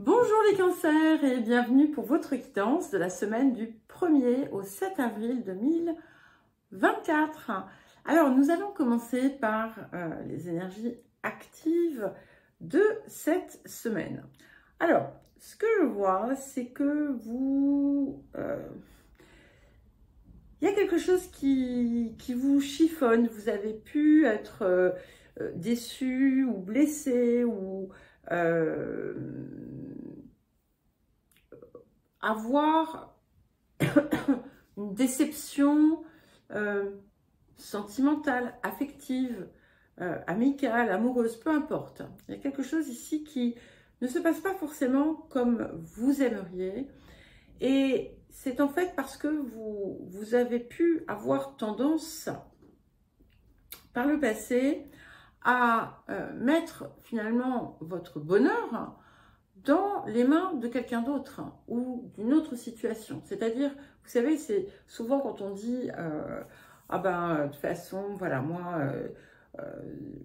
Bonjour les cancers et bienvenue pour votre guidance de la semaine du 1er au 7 avril 2024. Alors nous allons commencer par les énergies actives de cette semaine. Alors ce que je vois c'est que il y a quelque chose qui vous chiffonne, vous avez pu être déçu ou blessé ou avoir une déception sentimentale, affective, amicale, amoureuse, peu importe. Il y a quelque chose ici qui ne se passe pas forcément comme vous aimeriez. Et c'est en fait parce que vous avez pu avoir tendance par le passé à mettre finalement votre bonheur dans les mains de quelqu'un d'autre ou d'une autre situation. C'est-à-dire, vous savez, c'est souvent quand on dit ah ben, de toute façon, voilà, moi,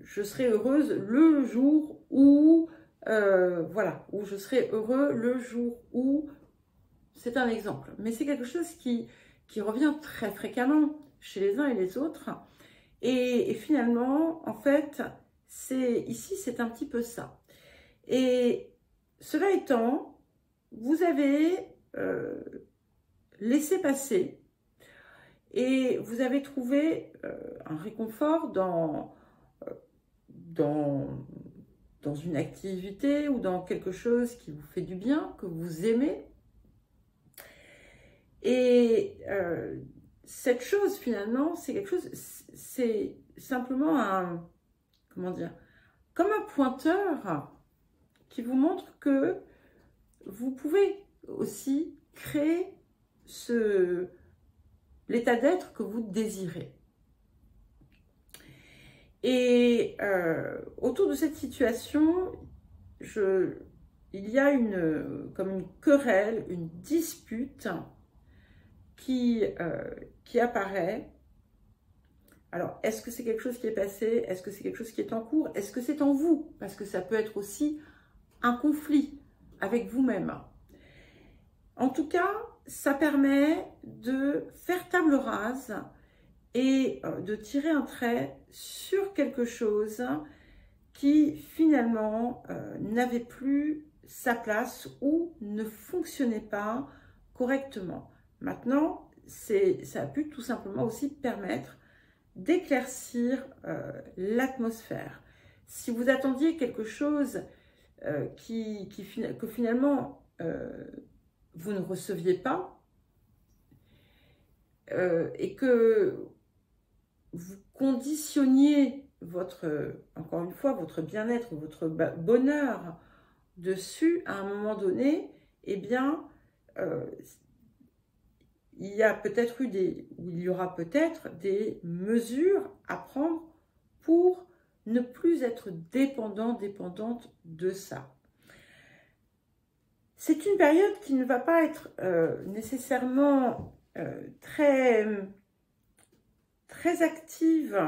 je serai heureuse le jour où, voilà, où je serai heureux le jour où, c'est un exemple. Mais c'est quelque chose qui revient très fréquemment chez les uns et les autres. Et finalement, en fait, ici, c'est un petit peu ça. Et cela étant, vous avez laissé passer et vous avez trouvé un réconfort dans une activité ou dans quelque chose qui vous fait du bien, que vous aimez. Et cette chose, finalement, c'est quelque chose, c'est simplement un, comment dire, comme un pointeur qui vous montre que vous pouvez aussi créer l'état d'être que vous désirez. Et autour de cette situation, il y a comme une querelle, une dispute qui apparaît. Alors, est-ce que c'est quelque chose qui est passé? Est-ce que c'est quelque chose qui est en cours? Est-ce que c'est en vous? Parce que ça peut être aussi un conflit avec vous-même. En tout cas, ça permet de faire table rase et de tirer un trait sur quelque chose qui finalement n'avait plus sa place ou ne fonctionnait pas correctement. Maintenant, ça a pu tout simplement aussi permettre d'éclaircir l'atmosphère. Si vous attendiez quelque chose que finalement vous ne receviez pas et que vous conditionniez encore une fois, votre bien-être, votre bonheur dessus, à un moment donné, eh bien, il y aura peut-être des mesures à prendre pour ne plus être dépendante de ça. C'est une période qui ne va pas être nécessairement très active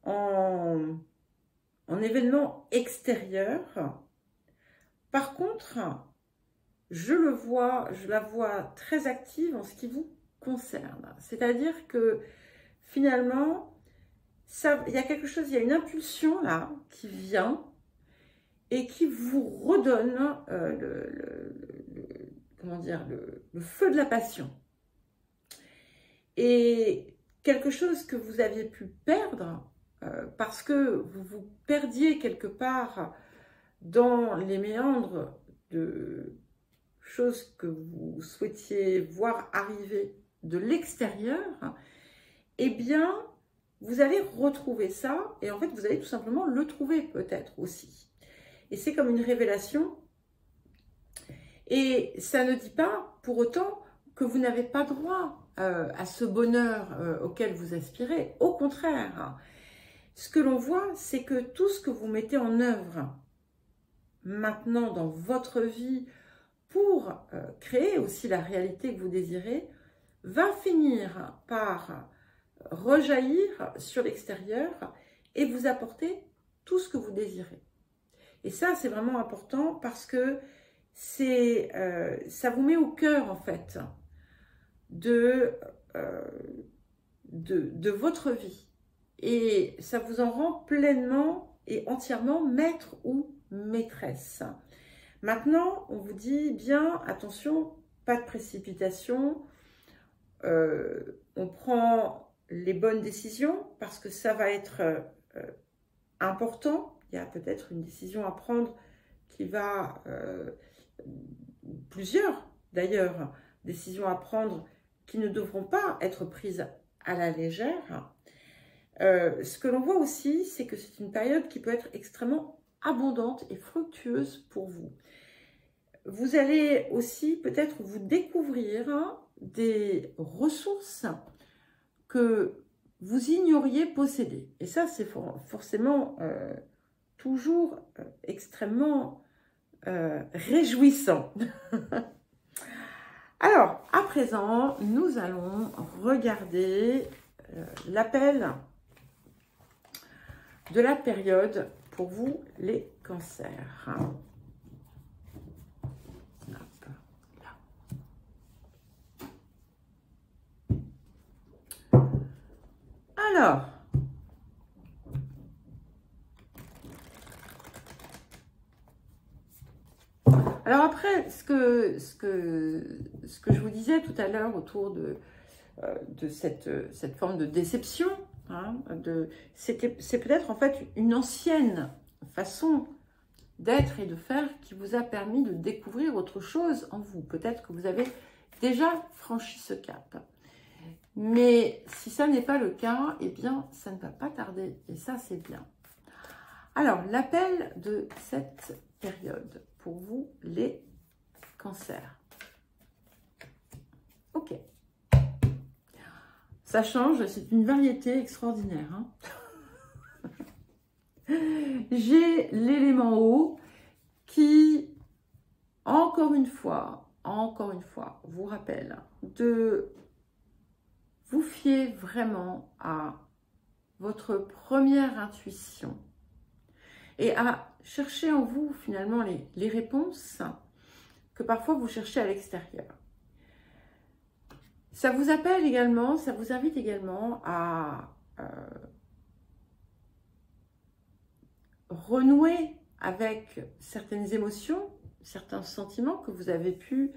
en événements extérieurs. Par contre, je la vois très active en ce qui vous concerne. C'est-à-dire que finalement, il y a quelque chose, il y a une impulsion là qui vient et qui vous redonne comment dire, le feu de la passion. Et quelque chose que vous aviez pu perdre parce que vous vous perdiez quelque part dans les méandres de choses que vous souhaitiez voir arriver de l'extérieur, eh bien, vous allez retrouver ça et en fait, vous allez tout simplement le trouver peut-être aussi. Et c'est comme une révélation. Et ça ne dit pas pour autant que vous n'avez pas droit à ce bonheur auquel vous aspirez. Au contraire, ce que l'on voit, c'est que tout ce que vous mettez en œuvre maintenant dans votre vie pour créer aussi la réalité que vous désirez, va finir par rejaillir sur l'extérieur et vous apporter tout ce que vous désirez. Et ça, c'est vraiment important parce que ça vous met au cœur, en fait, de votre vie. Et ça vous en rend pleinement et entièrement maître ou maîtresse. Maintenant, on vous dit bien, attention, pas de précipitation. On prend les bonnes décisions parce que ça va être important. Il y a peut-être une décision à prendre qui va, plusieurs d'ailleurs, décisions à prendre qui ne devront pas être prises à la légère. Ce que l'on voit aussi, c'est que c'est une période qui peut être extrêmement abondante et fructueuse pour vous. Vous allez aussi peut-être vous découvrir des ressources que vous ignoriez posséder. Et ça, c'est forcément toujours extrêmement réjouissant. Alors, à présent, nous allons regarder l'appel de la période pour vous, les cancers. Hop, là. Alors, après, ce que je vous disais tout à l'heure autour de cette forme de déception, c'est peut-être en fait une ancienne façon d'être et de faire qui vous a permis de découvrir autre chose en vous. Peut-être que vous avez déjà franchi ce cap. Mais si ça n'est pas le cas, eh bien, ça ne va pas tarder. Et ça, c'est bien. Alors, l'appel de cette période pour vous, les cancers. Ok. Ça change, c'est une variété extraordinaire. J'ai l'élément eau qui, encore une fois, vous rappelle de vous fier vraiment à votre première intuition et à chercher en vous finalement les réponses que parfois vous cherchez à l'extérieur. Ça vous appelle également, ça vous invite également à renouer avec certaines émotions, certains sentiments que vous avez pu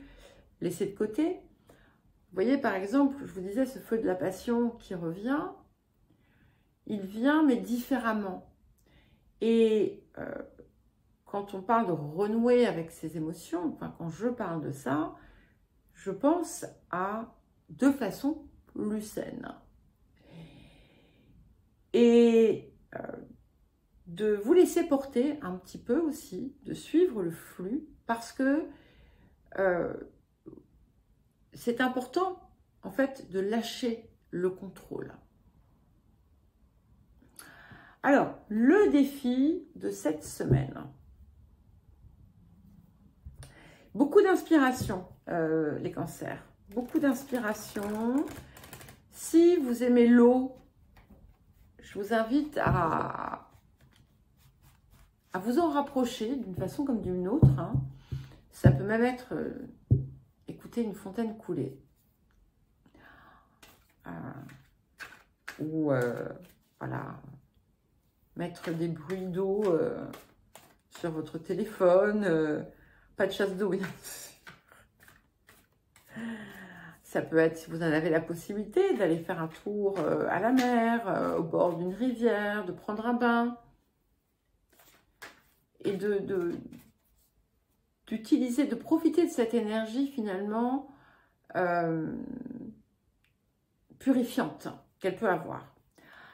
laisser de côté. Vous voyez, par exemple, je vous disais, ce feu de la passion qui revient, il vient mais différemment. Et quand on parle de renouer avec ses émotions, enfin quand je parle de ça, je pense à de façon plus saine. Et de vous laisser porter un petit peu aussi, de suivre le flux, parce que c'est important, en fait, de lâcher le contrôle. Alors, le défi de cette semaine. Beaucoup d'inspiration, les cancers. Beaucoup d'inspiration. Si vous aimez l'eau, je vous invite à vous en rapprocher d'une façon comme d'une autre. Ça peut même être écouter une fontaine couler. Ou voilà, mettre des bruits d'eau sur votre téléphone. Pas de chasse d'eau, bien sûr. Ça peut être, si vous en avez la possibilité, d'aller faire un tour à la mer, au bord d'une rivière, de prendre un bain. Et d'utiliser, de profiter de cette énergie finalement purifiante qu'elle peut avoir.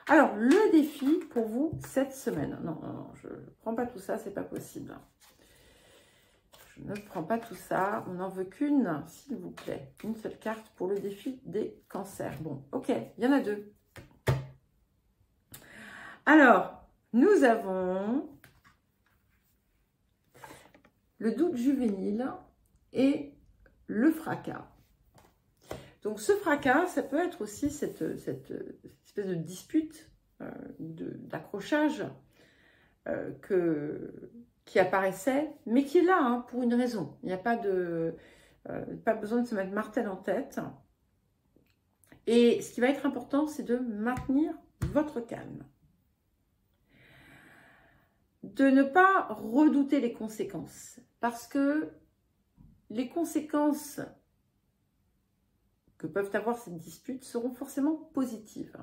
Alors, le défi pour vous cette semaine. Non, je ne prends pas tout ça, c'est pas possible. Je ne prends pas tout ça. On n'en veut qu'une, s'il vous plaît. Une seule carte pour le défi des cancers. Bon, ok, il y en a deux. Alors, nous avons le doute juvénile et le fracas. Donc, ce fracas, ça peut être aussi cette espèce de dispute, d'accrochage qui apparaissait, mais qui est là hein, pour une raison. Il n'y a pas pas besoin de se mettre martel en tête. Et ce qui va être important, c'est de maintenir votre calme. De ne pas redouter les conséquences. Parce que les conséquences que peuvent avoir ces disputes seront forcément positives.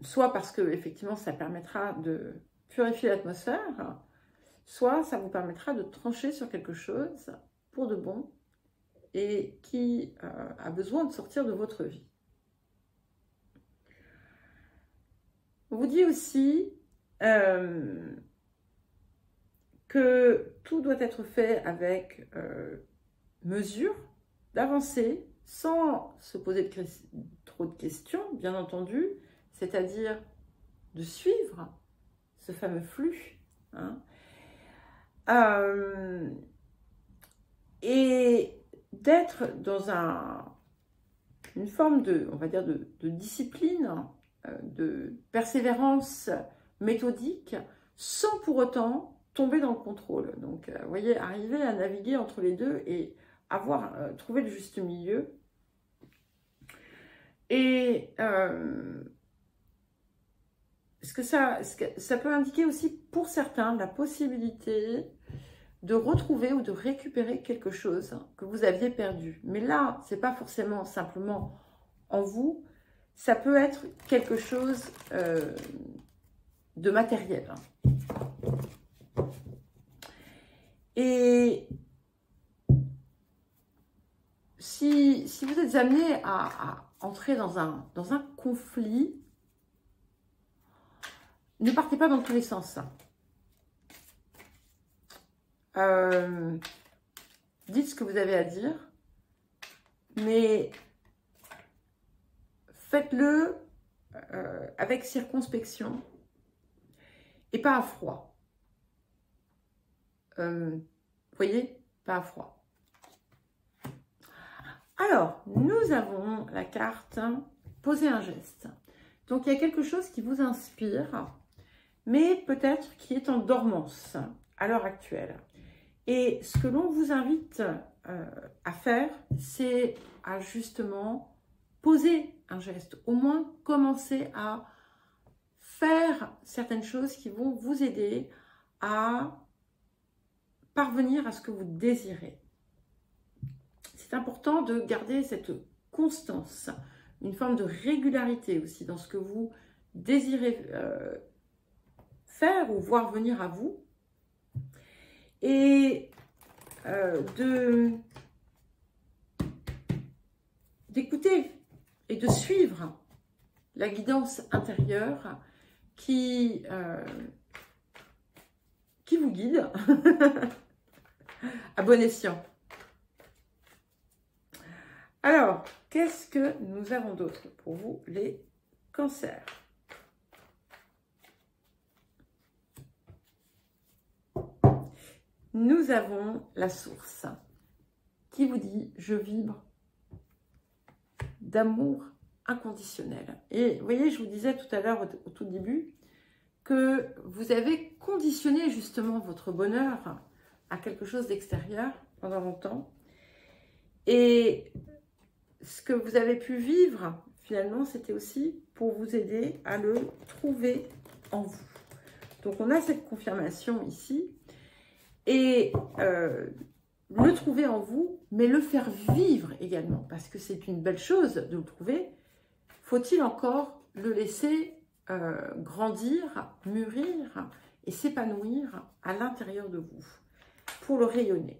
Soit parce que effectivement ça permettra de purifier l'atmosphère, soit ça vous permettra de trancher sur quelque chose pour de bon et qui a besoin de sortir de votre vie. On vous dit aussi que tout doit être fait avec mesure, d'avancer sans se poser trop de questions, bien entendu, c'est-à-dire de suivre ce fameux flux. Hein, et d'être dans une forme de, on va dire, de discipline, de persévérance méthodique, sans pour autant tomber dans le contrôle. Donc, vous voyez, arriver à naviguer entre les deux et avoir trouvé le juste milieu. Et ce que ça peut indiquer aussi pour certains la possibilité de retrouver ou de récupérer quelque chose que vous aviez perdu. Mais là, ce n'est pas forcément simplement en vous, ça peut être quelque chose de matériel. Et si vous êtes amené à entrer dans un conflit, ne partez pas dans tous les sens. Dites ce que vous avez à dire, mais faites-le avec circonspection et pas à froid. Vous voyez, pas à froid. Alors, nous avons la carte « Poser un geste ». Donc, il y a quelque chose qui vous inspire, mais peut-être qui est en dormance à l'heure actuelle. Et ce que l'on vous invite à faire, c'est à justement poser un geste. Au moins, commencer à faire certaines choses qui vont vous aider à parvenir à ce que vous désirez. C'est important de garder cette constance, une forme de régularité aussi dans ce que vous désirez faire ou voir venir à vous. Et d'écouter et de suivre la guidance intérieure qui vous guide à bon escient. Alors, qu'est-ce que nous avons d'autre pour vous, les cancers? Nous avons la source qui vous dit « Je vibre d'amour inconditionnel ». Et vous voyez, je vous disais tout à l'heure au tout début que vous avez conditionné justement votre bonheur à quelque chose d'extérieur pendant longtemps. Et ce que vous avez pu vivre, finalement, c'était aussi pour vous aider à le trouver en vous. Donc, on a cette confirmation ici. Et le trouver en vous, mais le faire vivre également, parce que c'est une belle chose de le trouver. Faut-il encore le laisser grandir, mûrir et s'épanouir à l'intérieur de vous pour le rayonner?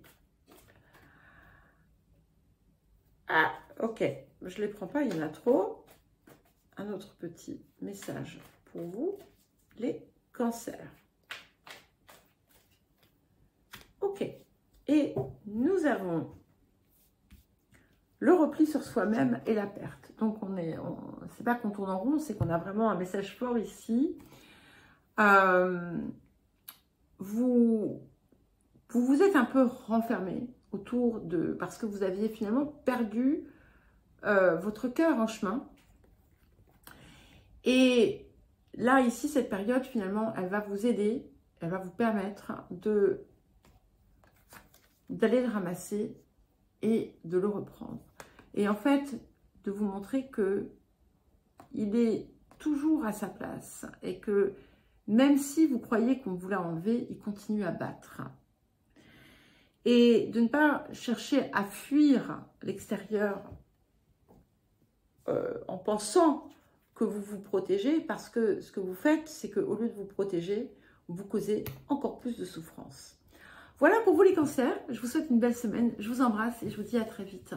Ah, ok, je ne les prends pas, il y en a trop. Un autre petit message pour vous, les cancers. Ok, et nous avons le repli sur soi-même et la perte. Donc, c'est pas qu'on tourne en rond, c'est qu'on a vraiment un message fort ici. Vous vous êtes un peu renfermé autour de... parce que vous aviez finalement perdu votre cœur en chemin. Et là, ici, cette période, finalement, elle va vous aider, elle va vous permettre d'aller le ramasser et de le reprendre. Et en fait, de vous montrer que il est toujours à sa place et que même si vous croyez qu'on vous l'a enlevé, il continue à battre. Et de ne pas chercher à fuir l'extérieur en pensant que vous vous protégez, parce que ce que vous faites, c'est qu'au lieu de vous protéger, vous causez encore plus de souffrance. Voilà pour vous les cancers, je vous souhaite une belle semaine, je vous embrasse et je vous dis à très vite.